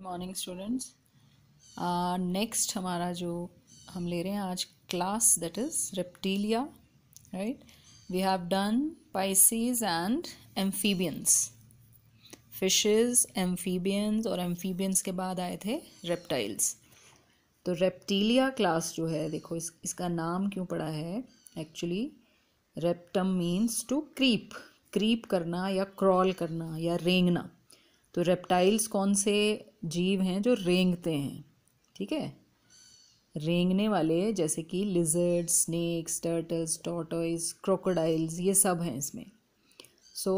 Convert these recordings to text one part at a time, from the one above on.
Morning students. Next हमारा जो हम ले रहे हैं आज class that is Reptilia, right. We have done Pisces and amphibians, fishes, amphibians, और एम्फीबियंस के बाद आए थे रेप्टाइल्स। तो रेप्टिलिया क्लास जो है, देखो इसका नाम क्यों पड़ा है। Actually reptum means to creep, creep करना या क्रॉल करना या रेंगना। तो रेप्टाइल्स कौन से जीव हैं जो रेंगते हैं, ठीक है। रेंगने वाले जैसे कि lizards, snakes, turtles, tortoise, crocodiles, ये सब हैं इसमें। सो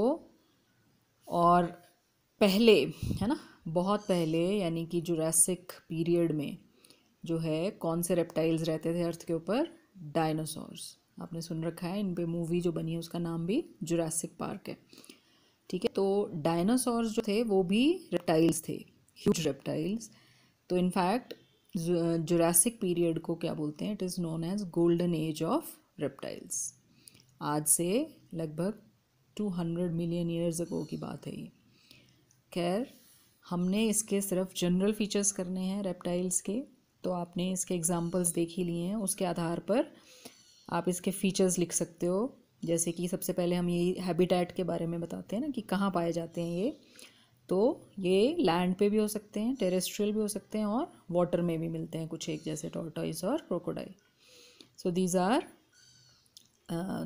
और पहले है ना, बहुत पहले यानी कि जुरासिक पीरियड में जो है कौन से रेप्टाइल्स रहते थे अर्थ के ऊपर? डायनासोर्स। आपने सुन रखा है, इन पे मूवी जो बनी है उसका नाम भी जुरासिक पार्क है, ठीक है। तो डायनासोर्स जो थे वो भी रेप्टाइल्स थे, ह्यूज रेप्टाइल्स। तो इनफैक्ट जुरासिक पीरियड को क्या बोलते हैं? It is known as golden age of reptiles. आज से लगभग 200 मिलियन ईयर्स अगो की बात है ये। खैर, हमने इसके सिर्फ जनरल फीचर्स करने हैं रेप्टाइल्स के, तो आपने इसके एग्जांपल्स देख ही लिए हैं। उसके आधार पर आप इसके फीचर्स लिख सकते हो। जैसे कि सबसे पहले हम ये हैबिटेट के बारे में बताते हैं ना, कि कहाँ पाए जाते हैं ये। तो ये लैंड पे भी हो सकते हैं, टेरेस्ट्रियल भी हो सकते हैं, और वाटर में भी मिलते हैं कुछ एक, जैसे टॉर्टोइज और crocodile. So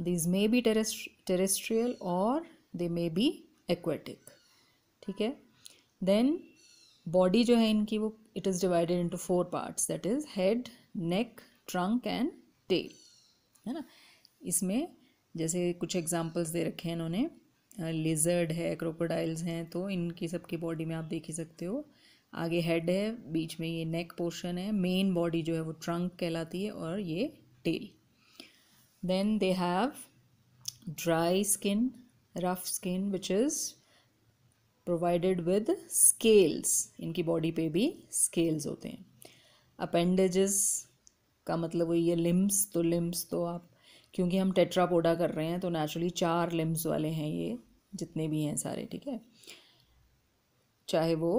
these may be terrestrial और they may be aquatic, ठीक है। देन बॉडी जो है इनकी, वो it is divided into 4 parts, that is head, neck, trunk and tail, है ना। इसमें जैसे कुछ एग्जांपल्स दे रखे हैं इन्होंने, लिजर्ड है, क्रोकोडाइल्स हैं, तो इनकी सबकी बॉडी में आप देख ही सकते हो। आगे हेड है, बीच में ये नेक पोर्शन है, मेन बॉडी जो है वो ट्रंक कहलाती है, और ये tail. Then they have dry skin, rough skin which is provided with scales. इनकी बॉडी पे भी स्केल्स होते हैं। अपेंडेजेस का मतलब वही है लिम्स। तो लिम्स तो आप, क्योंकि हम टेट्रापोडा कर रहे हैं तो नेचुरली 4 लिम्स वाले हैं ये, जितने भी हैं सारे, ठीक है। चाहे वो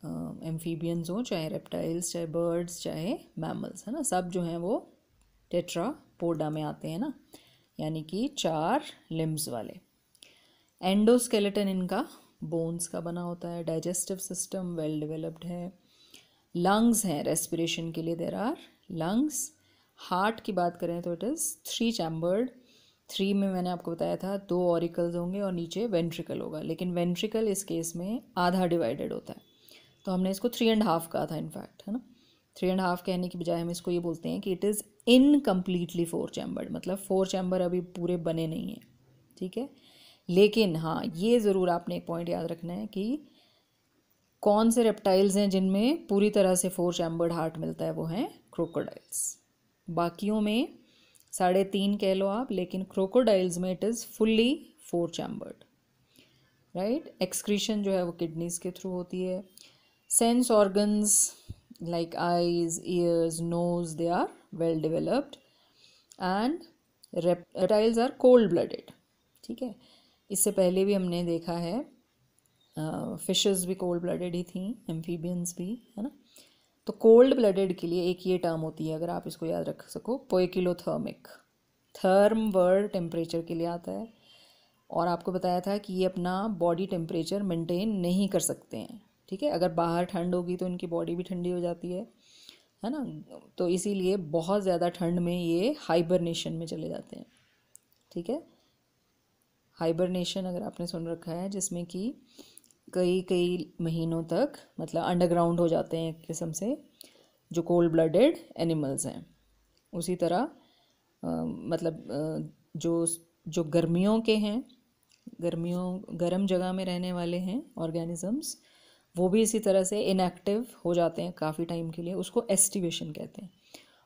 एम्फीबियंस हो, चाहे रेप्टाइल्स, चाहे बर्ड्स, चाहे मैमल्स, है ना, सब जो हैं वो टेट्रापोडा में आते हैं ना, यानी कि 4 लिम्स वाले। एंडोस्केलेटन इनका बोन्स का बना होता है। डाइजेस्टिव सिस्टम वेल डेवलप्ड है। लंग्स हैं रेस्पिरेशन के लिए, देयर आर लंग्स। हार्ट की बात करें तो इट इज़ 3 चैम्बर्ड। 3 में मैंने आपको बताया था 2 ऑरिकल्स होंगे और नीचे वेंट्रिकल होगा, लेकिन वेंट्रिकल इस केस में आधा डिवाइडेड होता है, तो हमने इसको 3.5 कहा था इनफैक्ट, है ना। 3.5 कहने की बजाय हम इसको ये बोलते हैं कि इट इज़ इनकम्प्लीटली 4 चैम्बर्ड, मतलब 4 चैम्बर अभी पूरे बने नहीं हैं, ठीक है। लेकिन हाँ, ये ज़रूर आपने एक पॉइंट याद रखना है कि कौन से रेप्टाइल्स हैं जिनमें पूरी तरह से 4 चैम्बर्ड हार्ट मिलता है, वो हैं क्रोकोडाइल्स। बाकियों में 3.5 कह लो आप, लेकिन क्रोकोडाइल्स में it is fully 4 chambered, right. Excretion जो है वो किडनीज के थ्रू होती है। Sense organs like eyes, ears, nose, they are well developed. And reptiles are cold blooded, ठीक है। इससे पहले भी हमने देखा है फिशेस भी कोल्ड ब्लडेड ही थी, एम्फीबियंस भी, है ना। तो कोल्ड ब्लडेड के लिए एक ये टर्म होती है, अगर आप इसको याद रख सको, पोइकिलोथर्मिक। थर्म वर्ड टेम्परेचर के लिए आता है, और आपको बताया था कि ये अपना बॉडी टेम्परेचर मेंटेन नहीं कर सकते हैं, ठीक है। अगर बाहर ठंड होगी तो इनकी बॉडी भी ठंडी हो जाती है ना। तो इसीलिए बहुत ज़्यादा ठंड में ये हाइबरनेशन में चले जाते हैं, ठीक है। हाइबरनेशन अगर आपने सुन रखा है, जिसमें कि कई महीनों तक मतलब अंडरग्राउंड हो जाते हैं एक किस्म से, जो कोल्ड ब्लडेड एनिमल्स हैं। उसी तरह जो गर्मियों के हैं, गर्म जगह में रहने वाले हैं ऑर्गेनिजम्स, वो भी इसी तरह से इनएक्टिव हो जाते हैं काफ़ी टाइम के लिए, उसको एस्टिवेशन कहते हैं।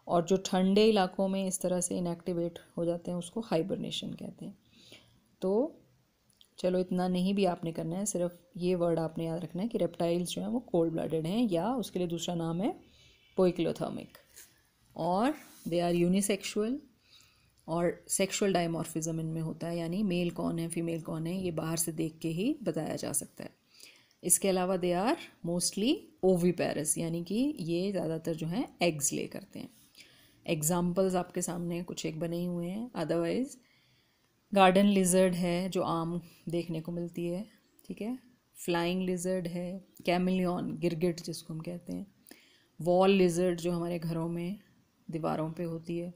और जो ठंडे इलाकों में इस तरह से इनएक्टिवेट हो जाते हैं, उसको हाइबरनेशन कहते हैं। तो चलो, इतना नहीं भी आपने करना है, सिर्फ ये वर्ड आपने याद रखना है कि रेप्टाइल्स जो हैं वो कोल्ड ब्लडेड हैं, या उसके लिए दूसरा नाम है पोइकिलोथर्मिक। और दे आर यूनिसेक्सुअल, और सेक्सुअल डायमॉर्फिज्म इनमें होता है, यानी मेल कौन है फीमेल कौन है ये बाहर से देख के ही बताया जा सकता है। इसके अलावा दे आर मोस्टली ओविपेरस, यानी कि ये ज़्यादातर जो हैं एग्स ले करते हैं। एग्जाम्पल्स आपके सामने कुछ एक बने हुए हैं। अदरवाइज गार्डन लिजर्ड है जो आम देखने को मिलती है, ठीक है। फ्लाइंग लिजर्ड है, कैमिलियन गिरगिट जिसको हम कहते हैं, वॉल लिजर्ड जो हमारे घरों में दीवारों पे होती है,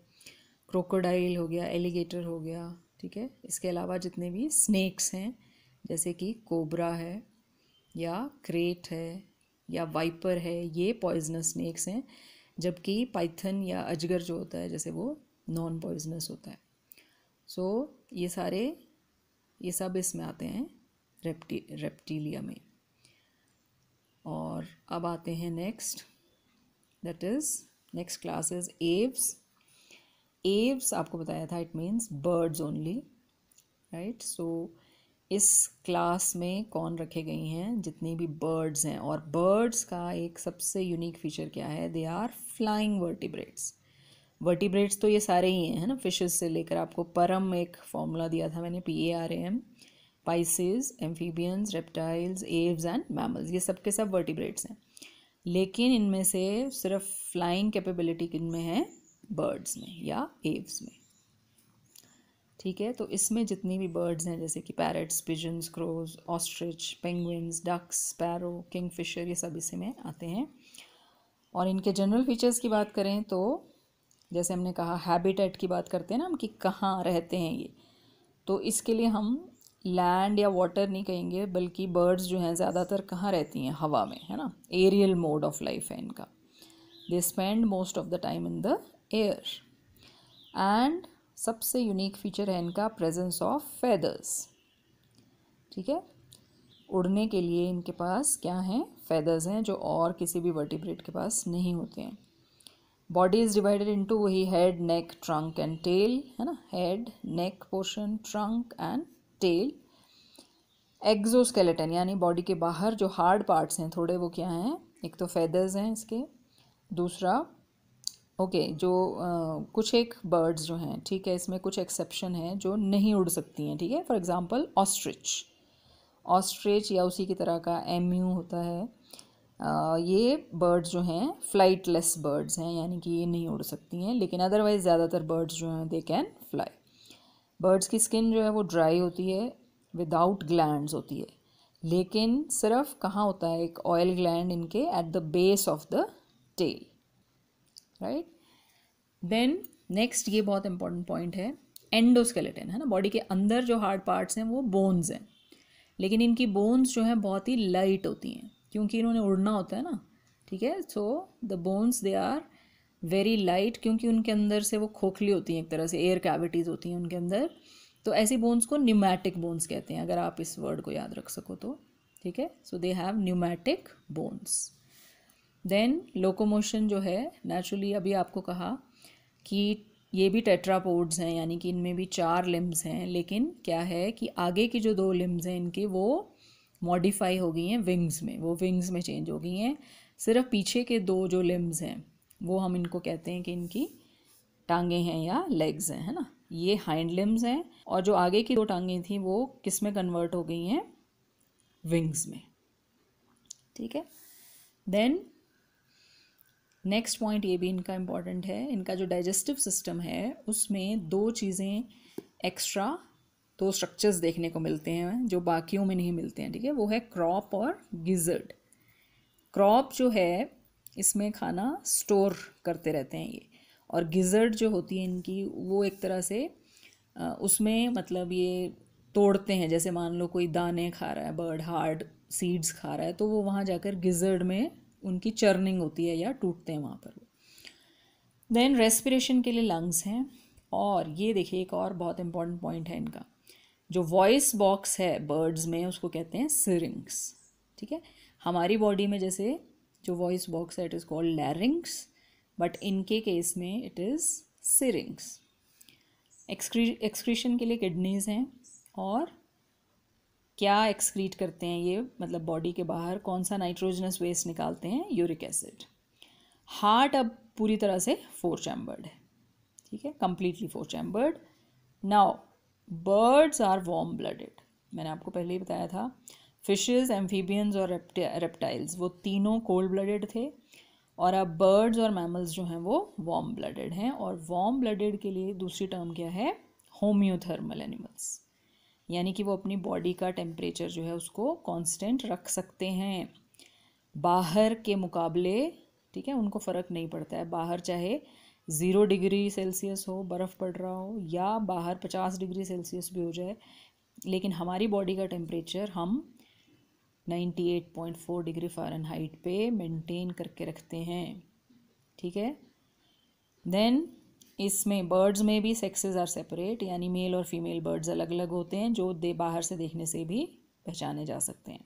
क्रोकोडाइल हो गया, एलिगेटर हो गया, ठीक है। इसके अलावा जितने भी स्नेक्स हैं जैसे कि कोबरा है या क्रेट है या वाइपर है, ये पॉइजनस स्नेक्स हैं, जबकि पाइथन या अजगर जो होता है जैसे वो नॉन पॉइजनस होता है। सो ये सब इसमें आते हैं रेप्टिलिया में। और अब आते हैं next, that is next class is Aves. Aves आपको बताया था it means birds only, right. So इस क्लास में कौन रखे गई हैं, जितनी भी बर्ड्स हैं। और बर्ड्स का एक सबसे यूनिक फीचर क्या है, they are flying vertebrates. Vertebrates तो ये सारे ही हैं, है ना, फिशेस से लेकर। आपको परम एक फॉर्मूला दिया था मैंने, PARAM, Pisces, amphibians, reptiles, Aves and mammals, ये सब के सब वर्टिब्रेट्स हैं। लेकिन इनमें से सिर्फ फ्लाइंग कैपेबिलिटी किन में है, बर्ड्स में या एव्स में, ठीक है। तो इसमें जितनी भी बर्ड्स हैं जैसे कि parrots, pigeons, crows, ostrich, penguins, ducks, sparrow, kingfisher, ये सब इसी में आते हैं। और इनके जनरल फीचर्स की बात करें तो जैसे हमने कहा हैबिटेट की बात करते हैं ना हम, कि कहाँ रहते हैं ये, तो इसके लिए हम लैंड या वाटर नहीं कहेंगे, बल्कि बर्ड्स जो हैं ज़्यादातर कहाँ रहती हैं, हवा में, है ना। एरियल मोड ऑफ लाइफ है इनका। They spend most of the time in the air. And सबसे यूनिक फीचर है इनका प्रेजेंस ऑफ फेदर्स, ठीक है। उड़ने के लिए इनके पास क्या हैं, फेदर्स हैं, जो और किसी भी वर्टिब्रेट के पास नहीं होते हैं। बॉडी इज डिवाइडेड इनटू वही head, neck, trunk and tail, है ना। Head, neck portion, trunk and tail. Exoskeleton यानी बॉडी के बाहर जो हार्ड पार्ट्स हैं थोड़े, वो क्या हैं, एक तो फेदर्स हैं इसके, दूसरा जो कुछ एक बर्ड्स जो हैं, ठीक है, इसमें कुछ एक्सेप्शन है जो नहीं उड़ सकती हैं, ठीक है। फॉर एग्जांपल ऑस्ट्रिच या उसी की तरह का एम्यू होता है। ये बर्ड्स जो हैं फ्लाइटलेस बर्ड्स हैं, यानी कि ये नहीं उड़ सकती हैं। लेकिन अदरवाइज ज़्यादातर बर्ड्स जो हैं दे कैन फ्लाई। बर्ड्स की स्किन जो है वो ड्राई होती है, विदाउट ग्लैंड्स होती है, लेकिन सिर्फ कहाँ होता है, एक ऑयल ग्लैंड इनके at the base of the tail, right. Then next, ये बहुत इंपॉर्टेंट पॉइंट है, एंडोस्केलेटन, है ना। बॉडी के अंदर जो हार्ड पार्ट्स हैं वो बोन्स हैं, लेकिन इनकी बोन्स जो हैं बहुत ही लाइट होती हैं, क्योंकि इन्होंने उड़ना होता है ना, ठीक है। So the bones they are very light, क्योंकि उनके अंदर से वो खोखली होती हैं, एक तरह से एयर कैविटीज़ होती हैं उनके अंदर। तो ऐसी बोन्स को न्यूमैटिक बोन्स कहते हैं, अगर आप इस वर्ड को याद रख सको तो, ठीक है। So they have pneumatic bones. Then locomotion जो है, नेचुरली अभी आपको कहा कि ये भी टेट्रापोड्स हैं, यानी कि इनमें भी 4 लिम्स हैं, लेकिन क्या है कि आगे की जो 2 लिम्स हैं इनके, वो मॉडिफाई हो गई हैं विंग्स में, वो विंग्स में चेंज हो गई हैं। सिर्फ पीछे के 2 जो लिम्स हैं वो हम इनको कहते हैं कि इनकी टांगें हैं या लेग्स हैं, है ना। ये हाइंड लिम्स हैं, और जो आगे की 2 टांगें थी वो किस में कन्वर्ट हो गई हैं, विंग्स में, ठीक है। देन नेक्स्ट पॉइंट ये भी इनका इम्पॉर्टेंट है, इनका जो डाइजेस्टिव सिस्टम है उसमें 2 चीज़ें एक्स्ट्रा, 2 स्ट्रक्चर्स देखने को मिलते हैं जो बाकियों में नहीं मिलते हैं, ठीक है। वो है क्रॉप और गिजर्ड। क्रॉप जो है इसमें खाना स्टोर करते रहते हैं ये, और गिजर्ड जो होती है इनकी, वो एक तरह से उसमें मतलब ये तोड़ते हैं। जैसे मान लो कोई दाने खा रहा है बर्ड, हार्ड सीड्स खा रहा है, तो वो वहाँ जाकर गिजर्ड में उनकी चर्निंग होती है या टूटते हैं वहाँ पर वो। देन रेस्पिरेशन के लिए लंग्स हैं। और ये देखिए एक और बहुत इंपॉर्टेंट पॉइंट है इनका, जो वॉइस बॉक्स है बर्ड्स में उसको कहते हैं सिरिंग्स, ठीक है। हमारी बॉडी में जैसे जो वॉइस बॉक्स है इट इज़ कॉल्ड लैरिंग्स, बट इनके केस में इट इज़ सिरिंग्स। एक्सक्रीशन के लिए किडनीज हैं, और क्या एक्सक्रीट करते हैं ये, मतलब बॉडी के बाहर कौन सा नाइट्रोजनस वेस्ट निकालते हैं, यूरिक एसिड। हार्ट अब पूरी तरह से 4 चैम्बर्ड है, ठीक है, completely 4 chambered. Now birds are warm blooded, मैंने आपको पहले ही बताया था फिशेस, एम्फीबियंस और रेप्टाइल्स वो तीनों कोल्ड ब्लडेड थे, और अब बर्ड्स और मैमल्स जो हैं वो वार्म ब्लडेड हैं। और वार्म ब्लडेड के लिए दूसरी टर्म क्या है, होम्योथर्मल एनिमल्स, यानी कि वो अपनी बॉडी का टेम्परेचर जो है उसको कांस्टेंट रख सकते हैं बाहर के मुकाबले। ठीक है, उनको फ़र्क नहीं पड़ता है, बाहर चाहे 0 डिग्री सेल्सियस हो, बर्फ़ पड़ रहा हो, या बाहर 50 डिग्री सेल्सियस भी हो जाए, लेकिन हमारी बॉडी का टेम्परेचर हम 98.4 डिग्री फ़ारेनहाइट पे मेंटेन करके रखते हैं। ठीक है, देन इसमें बर्ड्स में भी सेक्सेस आर सेपरेट, यानी मेल और फीमेल बर्ड्स अलग अलग होते हैं जो बाहर से देखने से भी पहचाने जा सकते हैं।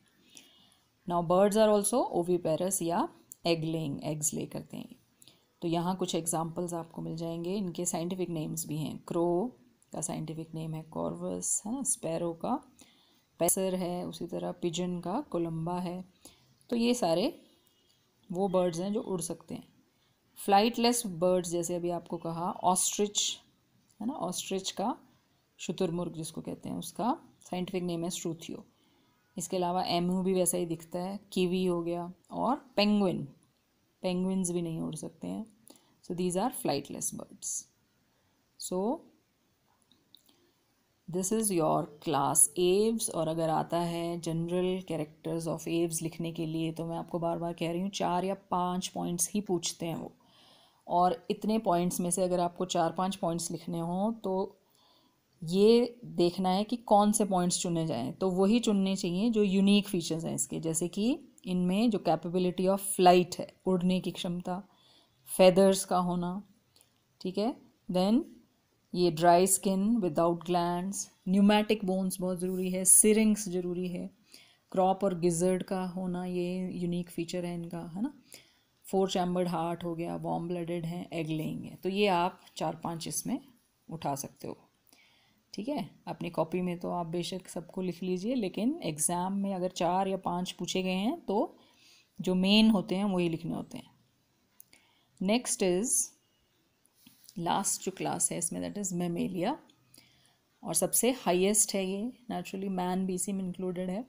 Now birds are also oviparous या एग लेइंग, एग्स ले करते हैं। तो यहाँ कुछ एग्जांपल्स आपको मिल जाएंगे, इनके साइंटिफिक नेम्स भी हैं। क्रो का साइंटिफिक नेम है कॉर्वस, है ना, स्पैरो का पैसर है, उसी तरह पिजन का कोलंबा है। तो ये सारे वो बर्ड्स हैं जो उड़ सकते हैं। फ्लाइटलेस बर्ड्स जैसे अभी आपको कहा ऑस्ट्रिच, है ना, ऑस्ट्रिच का शुतुरमुर्ग जिसको कहते हैं, उसका साइंटिफिक नेम है स्ट्रूथियो। इसके अलावा एमू भी वैसा ही दिखता है, कीवी हो गया, और पेंगुइन, पेंगुइन्स भी नहीं उड़ सकते हैं। So these are flightless birds. So this is your class Aves. और अगर आता है जनरल कैरेक्टर्स ऑफ एव्स लिखने के लिए, तो मैं आपको बार बार कह रही हूँ 4 या 5 पॉइंट्स ही पूछते हैं वो, और इतने पॉइंट्स में से अगर आपको 4-5 पॉइंट्स लिखने हों तो ये देखना है कि कौन से पॉइंट्स चुने जाएं। तो वही चुनने चाहिए जो यूनिक फीचर्स हैं इसके, जैसे कि इनमें जो कैपेबिलिटी ऑफ फ्लाइट है, उड़ने की क्षमता, फेदर्स का होना, ठीक है, देन ये dry skin without glands, pneumatic bones बहुत ज़रूरी है, सिरिंग्स ज़रूरी है, क्रॉप और गिजर्ड का होना, ये यूनिक फीचर है इनका, है ना। 4 चैम्बर्ड हार्ट हो गया, वार्म ब्लडेड हैं, एग लेइंग है। तो ये आप 4-5 इसमें उठा सकते हो। ठीक है, अपनी कॉपी में तो आप बेशक सबको लिख लीजिए, लेकिन एग्ज़ाम में अगर 4 या 5 पूछे गए हैं तो जो मेन होते हैं वही लिखने होते हैं। नेक्स्ट इज़ लास्ट जो क्लास है इसमें, दैट इज़ मेमेलिया, और सबसे हाईएस्ट है ये, नेचुरली मैन भी इसी में इंक्लूडेड है।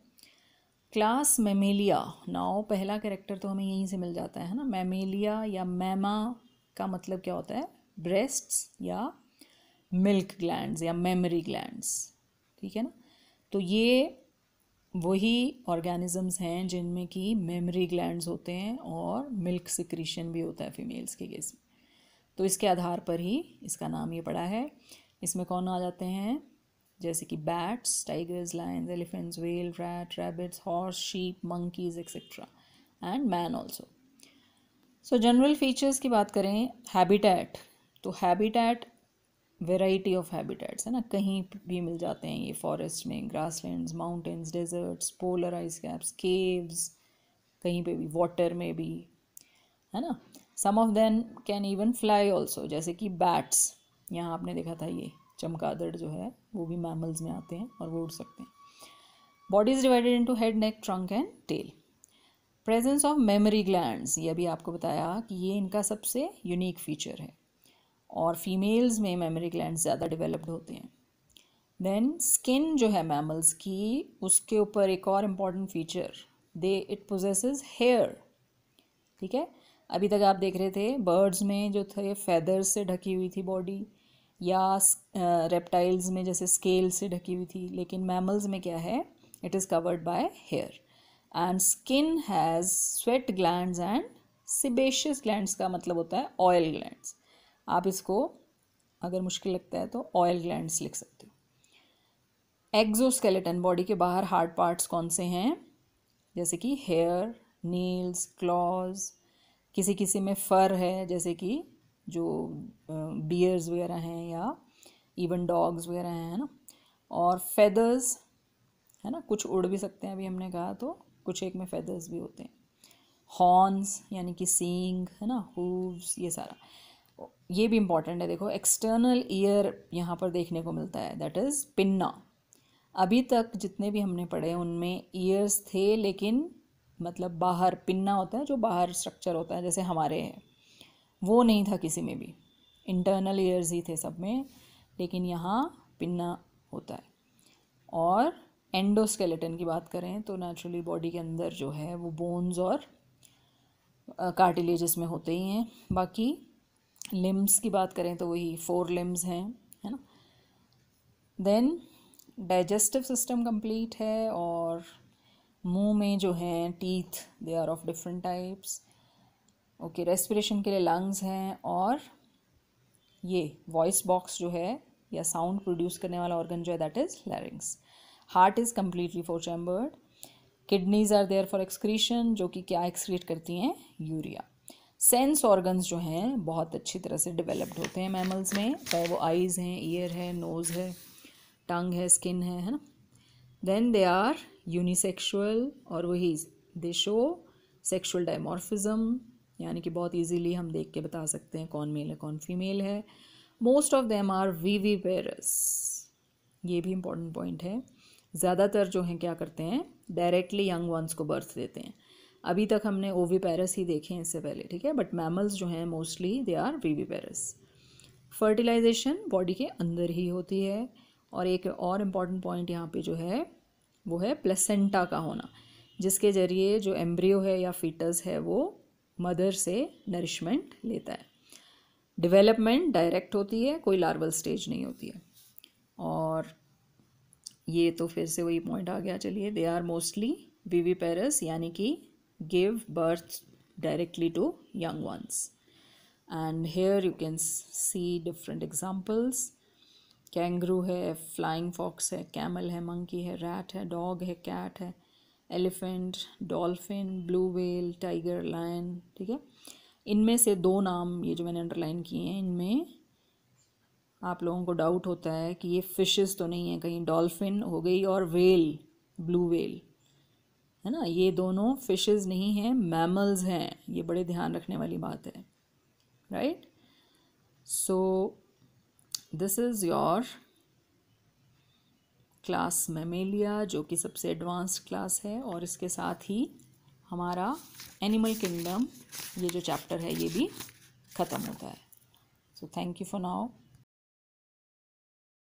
Class Mammalia. नाउ पहला कैरेक्टर तो हमें यहीं से मिल जाता है ना, मेमेलिया या मैमा का मतलब क्या होता है, ब्रेस्ट्स या मिल्क ग्लैंड्स या मेमरी ग्लैंड्स। ठीक है ना, तो ये वही ऑर्गेनिजम्स हैं जिनमें कि मेमरी ग्लैंड्स होते हैं और मिल्क सिक्रीशन भी होता है फीमेल्स के केस में। तो इसके आधार पर ही इसका नाम ये पड़ा है। इसमें कौन आ जाते हैं, जैसे कि bats, tigers, Lions, elephants, whale, rat, rabbits, horse, sheep, monkeys etcetera, and man also. So general features की बात करें, हैबिटेट, तो हैबिटेट वेराइटी ऑफ हैबिटेट्स है ना, कहीं भी मिल जाते हैं ये, फॉरेस्ट में, grasslands, mountains, deserts, polar ice caps, caves, कहीं पे भी, वाटर में भी, है ना। Some of them can even fly also, जैसे कि बैट्स, यहाँ आपने देखा था ये चमगादड़ जो है वो भी मैमल्स में आते हैं और वो उड़ सकते हैं। Body is divided into head, neck, trunk and tail. Presence of memory glands, ये अभी आपको बताया कि ये इनका सबसे यूनिक फीचर है, और फीमेल्स में मेमोरी ग्लैंड्स ज़्यादा डेवलप्ड होते हैं। देन स्किन जो है मैमल्स की, उसके ऊपर एक और important feature, it possesses hair. ठीक है, अभी तक आप देख रहे थे बर्ड्स में जो थे फेदर्स से ढकी हुई थी बॉडी, या रेप्टाइल्स में जैसे स्केल से ढकी हुई थी, लेकिन मैमल्स में क्या है, it is covered by hair. And skin has sweat glands and sebaceous glands का मतलब होता है ऑयल ग्लैंड्स। आप इसको अगर मुश्किल लगता है तो ऑयल ग्लैंड्स लिख सकते हो। एक्सोस्केलेटन, बॉडी के बाहर हार्ड पार्ट्स कौन से हैं, जैसे कि हेयर, नील्स, क्लॉज, किसी किसी में फर है, जैसे कि जो बियर्स वगैरह हैं या इवन डॉग्स वगैरह हैं, है ना, और फेदर्स, है ना, कुछ उड़ भी सकते हैं अभी हमने कहा, तो कुछ एक में फेदर्स भी होते हैं। हॉर्न्स यानी कि सींग, है ना, हूव्स, ये सारा। ये भी इम्पॉर्टेंट है, देखो एक्सटर्नल ईयर यहाँ पर देखने को मिलता है, दैट इज़ पिन्ना। अभी तक जितने भी हमने पढ़े उनमें ईयर्स थे, लेकिन मतलब बाहर पिन्ना होता है जो बाहर स्ट्रक्चर होता है, जैसे हमारे हैं, वो नहीं था किसी में भी, इंटरनल ईयर्स ही थे सब में, लेकिन यहाँ पिन्ना होता है। और एंडोस्केलेटन की बात करें तो नेचुरली बॉडी के अंदर जो है वो बोन्स और कार्टिलेजेस में होते ही हैं। बाकी लिम्स की बात करें तो वही 4 लिम्स हैं, है ना। देन डाइजेस्टिव सिस्टम कंप्लीट है, और मुंह में जो हैं teeth they are of different types. Okay, respiration के लिए लंग्स हैं, और ये वॉइस बॉक्स जो है या साउंड प्रोड्यूस करने वाला ऑर्गन जो है that is larynx. Heart is completely 4 chambered. Kidneys are there for excretion, जो कि क्या एक्सक्रीट करती हैं, यूरिया। सेंस ऑर्गन्स जो हैं बहुत अच्छी तरह से डेवलप्ड होते हैं मैमल्स में, चाहे वो आइज़ हैं, ईयर है, नोज़ है, टंग है, स्किन है ना। देन दे आर यूनिसेक्सुअल, और वही दे शो सेक्सुअल डायमॉर्फिज्म, यानी कि बहुत इजीली हम देख के बता सकते हैं कौन मेल है कौन फीमेल है। Most of them are viviparous, ये भी इम्पॉर्टेंट पॉइंट है। ज़्यादातर जो हैं क्या करते हैं, डायरेक्टली यंग वंस को बर्थ देते हैं। अभी तक हमने ओविपेरस ही देखे हैं इससे पहले, ठीक है, बट मैमल्स जो हैं mostly they are viviparous. Fertilization body के अंदर ही होती है, और एक और इम्पॉर्टेंट पॉइंट यहाँ पे जो है वो है प्लेसेंटा का होना, जिसके ज़रिए जो एम्ब्रियो है या फीटस है वो मदर से नरिशमेंट लेता है। डेवलपमेंट डायरेक्ट होती है, कोई लार्वल स्टेज नहीं होती है। और ये तो फिर से वही पॉइंट आ गया, चलिए, दे आर मोस्टली विविपेरस, यानी कि give birth directly to young ones. And here you can see different examples. Kangaroo है, फ्लाइंग फॉक्स है, कैमल है, मंकी है, रैट है, डॉग है, कैट है, elephant, dolphin, blue whale, tiger, lion, ठीक है। इनमें से 2 नाम ये जो मैंने अंडरलाइन किए हैं, इनमें आप लोगों को डाउट होता है कि ये फिशेस तो नहीं है कहीं, डॉल्फिन हो गई और व्हेल, ब्लू व्हेल, है ना, ये दोनों फिशेस नहीं हैं, मैमल्स हैं, ये बड़े ध्यान रखने वाली बात है, right. So this is your class Mammalia, जो कि सबसे एडवांस्ड क्लास है, और इसके साथ ही हमारा एनिमल किंगडम ये जो चैप्टर है ये भी ख़त्म होता है। So thank you for now.